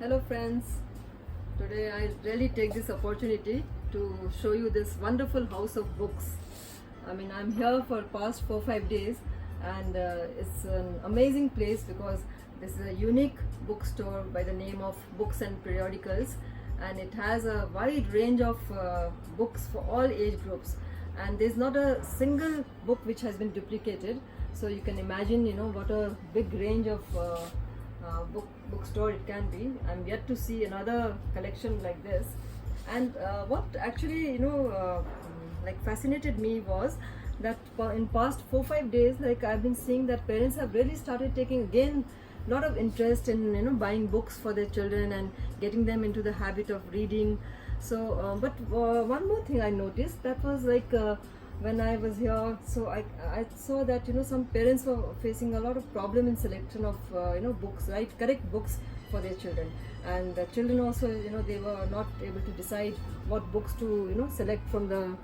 Hello friends, today I really take this opportunity to show you this wonderful house of books. I'm here for past 4-5 days and it's an amazing place because this is a unique bookstore by the name of Books and Periodicals, and it has a wide range of books for all age groups, and there's not a single book which has been duplicated. So you can imagine what a big range of bookstore it can be. I'm yet to see another collection like this. And what actually fascinated me was that in past 4-5 days, I've been seeing that parents have really started taking again a lot of interest in buying books for their children and getting them into the habit of reading. So but one more thing I noticed, that was when I was here, so I saw that some parents were facing a lot of problem in selection of books, correct books for their children, and the children also they were not able to decide what books to select from the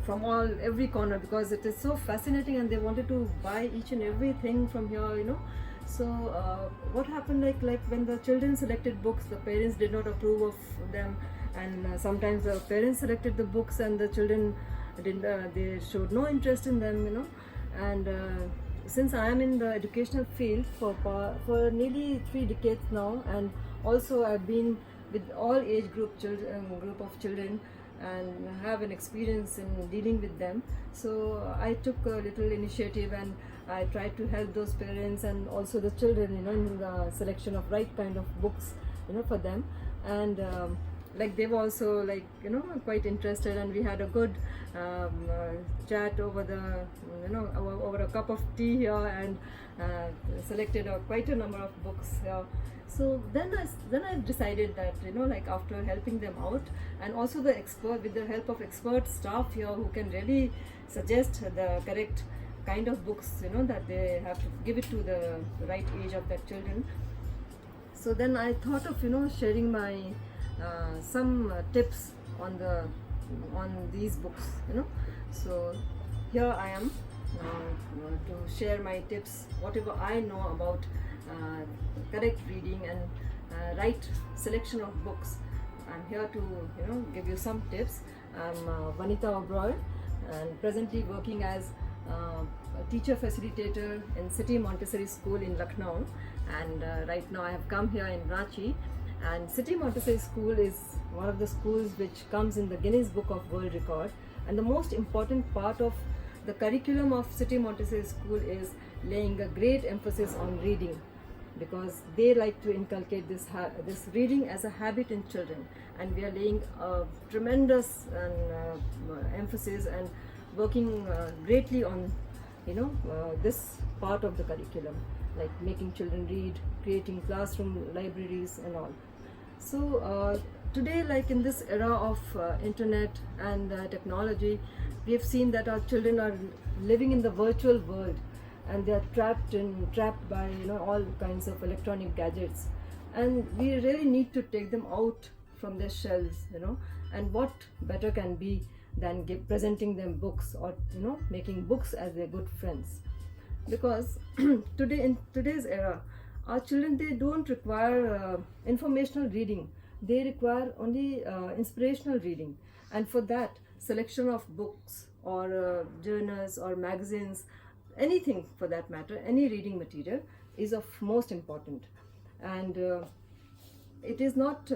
from every corner, because it is so fascinating and they wanted to buy each and everything from here. So what happened, like when the children selected books, the parents did not approve of them, and sometimes the parents selected the books and the children didn't, they showed no interest in them. And since I am in the educational field for nearly 3 decades now, and also I've been with all age group of children and have an experience in dealing with them, so I took a little initiative and I tried to help those parents and also the children in the selection of right kind of books for them. And they were also quite interested, and we had a good chat over the over a cup of tea here, and selected quite a number of books here. So then I decided that after helping them out, and also with the help of expert staff here who can really suggest the correct kind of books that they have to give it to the right age of their children. So then I thought of sharing my some tips on these books. So here I am to share my tips, whatever I know about correct reading and right selection of books. I'm here to give you some tips. I'm Vanita Uberoi, and presently working as a teacher facilitator in City Montessori School in Lucknow, and right now I have come here in Ranchi. And City Montessori School is one of the schools which comes in the Guinness Book of World Record, and the most important part of the curriculum of City Montessori School is laying a great emphasis on reading, because they like to inculcate this reading as a habit in children, and we are laying a tremendous emphasis and working greatly on this part of the curriculum, like making children read, creating classroom libraries and all. So today, in this era of internet and technology, we have seen that our children are living in the virtual world, and they are trapped by all kinds of electronic gadgets, and we really need to take them out from their shells. And what better can be than presenting them books, or making books as their good friends, because in today's era, our children, they don't require informational reading, they require only inspirational reading. And for that, selection of books or journals or magazines, anything for that matter, any reading material is of most important. And it is not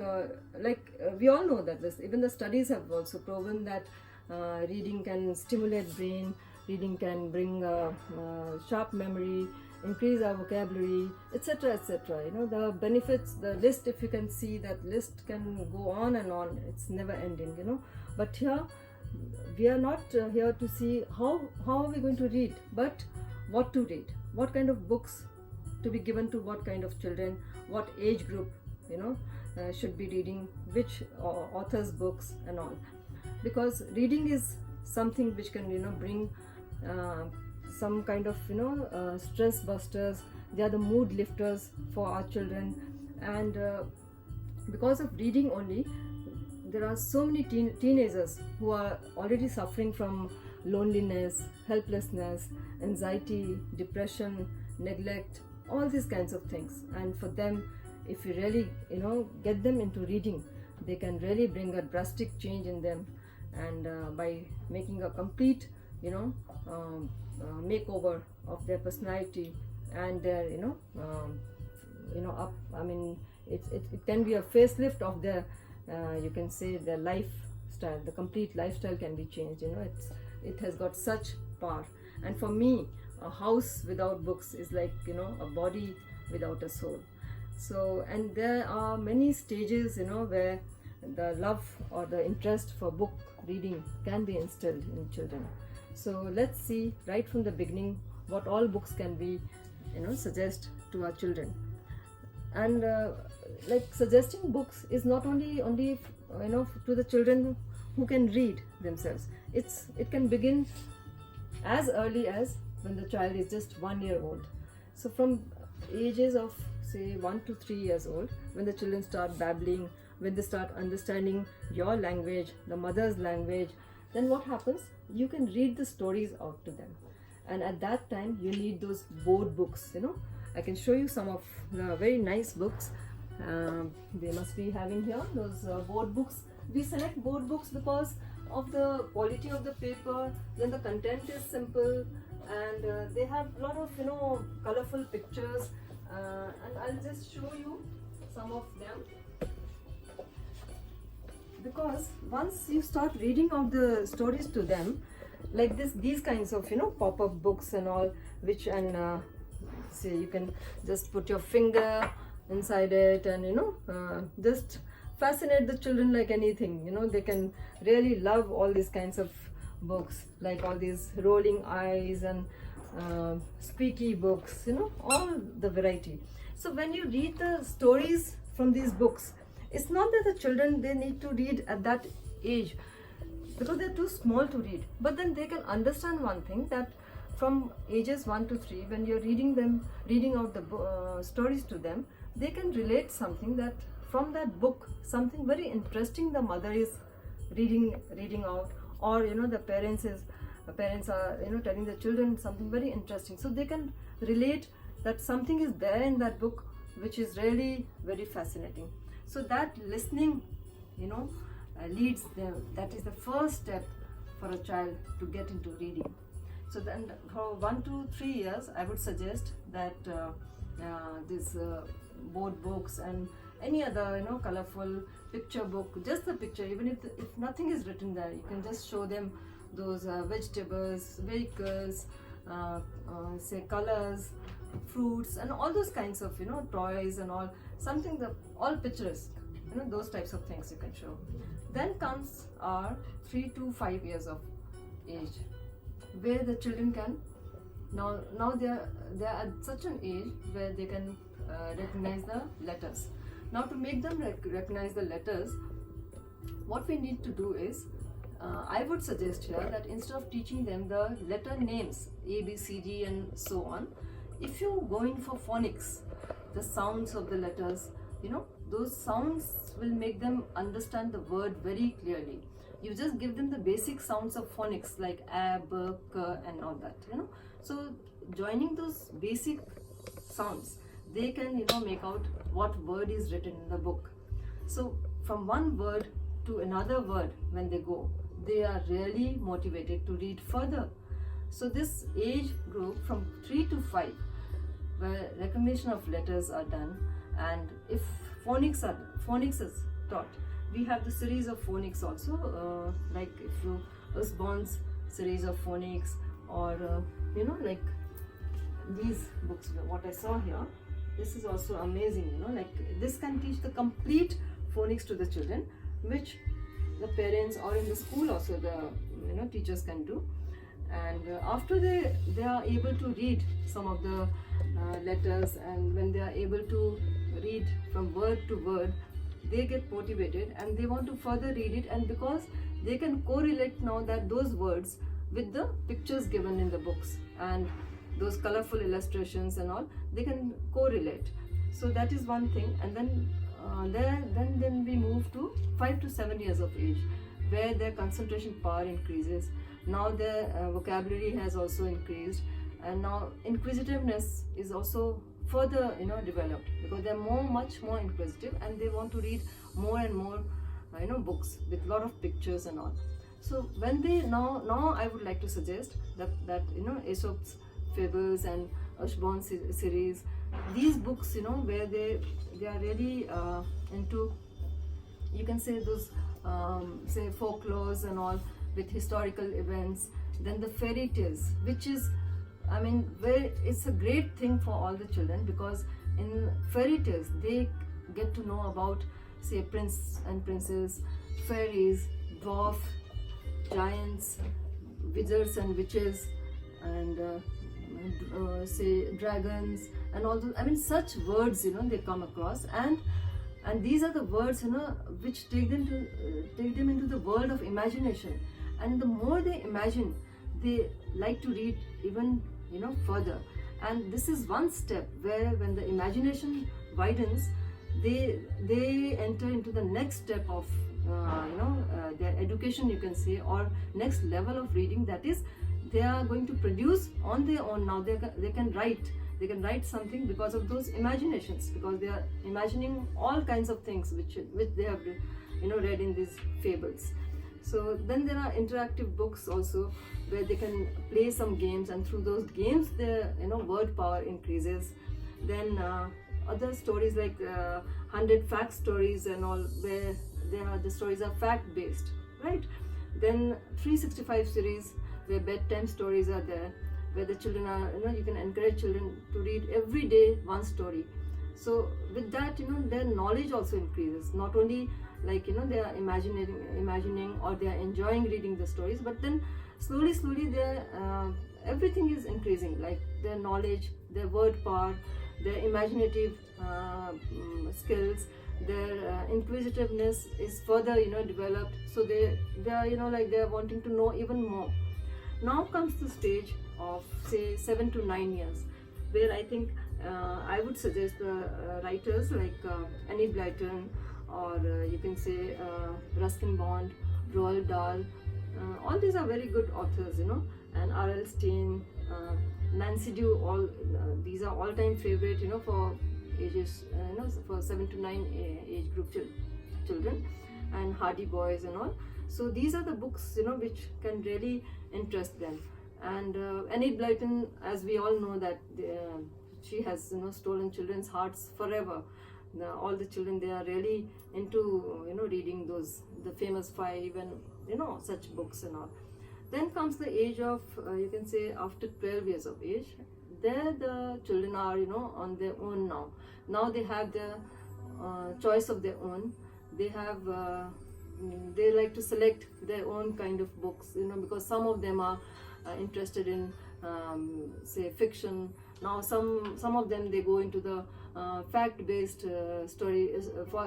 we all know that even the studies have also proven that reading can stimulate brain, reading can bring sharp memory, increase our vocabulary, etc., etc. The benefits, the list, if you can see, that list can go on and on, it's never ending. But here we are not here to see how are we going to read, but what to read, what kind of books to be given to what kind of children, what age group should be reading which author's books and all, because reading is something which can bring some kind of stress busters. They are the mood lifters for our children, and because of reading only, there are so many teenagers who are already suffering from loneliness, helplessness, anxiety, depression, neglect, all these kinds of things. And for them, if you really get them into reading, they can really bring a drastic change in them, and by making a complete makeover of their personality and their up, I mean, it can be a facelift of their you can say their lifestyle. The complete lifestyle can be changed. It has got such power. And for me, a house without books is like a body without a soul. So, and there are many stages where the love or the interest for book reading can be instilled in children. So let's see right from the beginning what all books can be suggest to our children. And like suggesting books is not only to the children who can read themselves. It can begin as early as when the child is just 1 year old. So from ages of say 1 to 3 years old, when the children start babbling, when they start understanding your language, the mother's language, then what happens? You can read the stories out to them. And at that time you need those board books. I can show you some of the very nice books. They must be having here those board books. We select board books because of the quality of the paper, then the content is simple, and they have a lot of colorful pictures, and I'll just show you some of them. Because once you start reading out the stories to them, like these kinds of pop-up books and all, which say you can just put your finger inside it and just fascinate the children like anything. They can really love all these kinds of books, like all these rolling eyes and squeaky books, all the variety. So when you read the stories from these books, it's not that the children, they need to read at that age because they're too small to read, but then they can understand one thing, that from ages 1 to 3, when you're reading out the stories to them, they can relate something, that from that book something very interesting the mother is reading out, or the parents are telling the children something very interesting, so they can relate that something is there in that book which is really very fascinating. So that listening leads them. That is the first step for a child to get into reading. So then for 1 to 3 years I would suggest that these board books and any other colorful picture book, just the picture, even if nothing is written there, you can just show them those vegetables, vehicles, say colors, fruits, and all those kinds of toys and all, something all picturesque, those types of things you can show. Then comes our 3 to 5 years of age, where the children can now they are at such an age where they can recognize the letters. Now to make them recognize the letters, what we need to do is, I would suggest here that instead of teaching them the letter names A, B, C, D and so on, if you go in for phonics, the sounds of the letters, those sounds will make them understand the word very clearly. You just give them the basic sounds of phonics like a, b, k and all that, So joining those basic sounds, they can make out what word is written in the book. So from one word to another word, when they go, they are really motivated to read further. So this age group from 3 to 5, where recognition of letters are done, and if phonics is taught, we have the series of phonics also, like if you Usborne's series of phonics, or like these books, what I saw here, this is also amazing. Like this can teach the complete phonics to the children, which the parents or in the school also the teachers can do. And after they are able to read some of the letters, and when they are able to read from word to word, they get motivated and they want to further read it, and because they can correlate now that those words with the pictures given in the books and those colorful illustrations and all, they can correlate. So that is one thing. And then then we move to 5 to 7 years of age, where their concentration power increases. Now their vocabulary has also increased, and now inquisitiveness is also further developed, because they're much more inquisitive and they want to read more and more books with a lot of pictures and all. So when they now I would like to suggest that Aesop's Fables and Ashbourne series, these books where they are really into, you can say, those say folklores and all with historical events. Then the fairy tales, which is, I mean, where it's a great thing for all the children, because in fairy tales they get to know about, say, prince and princess, fairies, dwarf, giants, wizards and witches, and say dragons and all those. I mean, such words they come across, and these are the words which take them into the world of imagination. And the more they imagine, they like to read even further. And this is one step where, when the imagination widens, they enter into the next step of their education, you can say, or next level of reading. That is, they are going to produce on their own. Now they can write something because of those imaginations, because they are imagining all kinds of things which they have read in these fables. So then there are interactive books also, where they can play some games, and through those games their word power increases. Then other stories like 100 fact stories and all, where the stories are fact based, right? Then 365 series, where bedtime stories are there, where the children are, you can encourage children to read every day one story. So with that, their knowledge also increases. Not only like they are imagining or they are enjoying reading the stories, but then slowly their everything is increasing, like their knowledge, their word power, their imaginative skills, their inquisitiveness is further developed. So they are like they are wanting to know even more. Now comes the stage of, say, 7 to 9 years, where I think I would suggest writers like Annie Blyton, or you can say Ruskin Bond, Roald Dahl. All these are very good authors, and R.L. Stein, Nancy Drew. All these are all-time favorite, for ages, for 7 to 9 age group children, and Hardy Boys and all. So these are the books, which can really interest them. And Annie Blyton, as we all know, that she has stolen children's hearts forever. All the children, they are really into reading the famous 5 and such books and all. Then comes the age of you can say after 12 years of age. There the children are on their own now they have their choice of their own. They have they like to select their own kind of books, because some of them are interested in say fiction. Now some of them, they go into the fact-based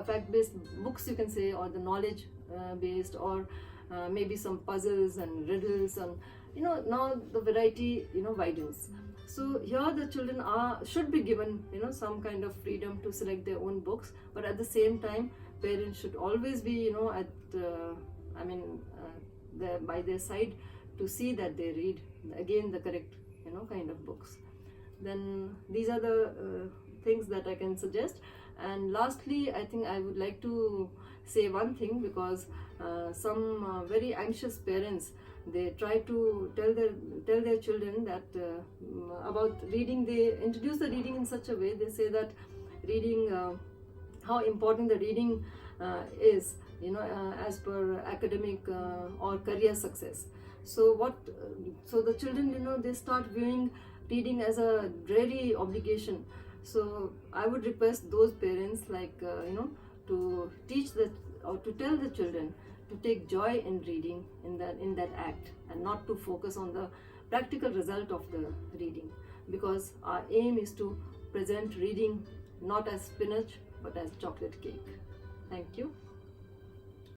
fact-based books, you can say, or the knowledge based, or maybe some puzzles and riddles, and now the variety widens. So here the children should be given some kind of freedom to select their own books, but at the same time parents should always be at by their side to see that they read again the correct kind of books. Then these are the things that I can suggest. And lastly, I think I would like to say one thing, because some very anxious parents, they try to tell their children that about reading. They introduce the reading in such a way, they say that reading, how important the reading is, as per academic or career success. So so the children, they start viewing reading as a dreary obligation. So I would request those parents, like to teach or to tell the children to take joy in reading, in that act, and not to focus on the practical result of the reading, because our aim is to present reading not as spinach but as chocolate cake. Thank you.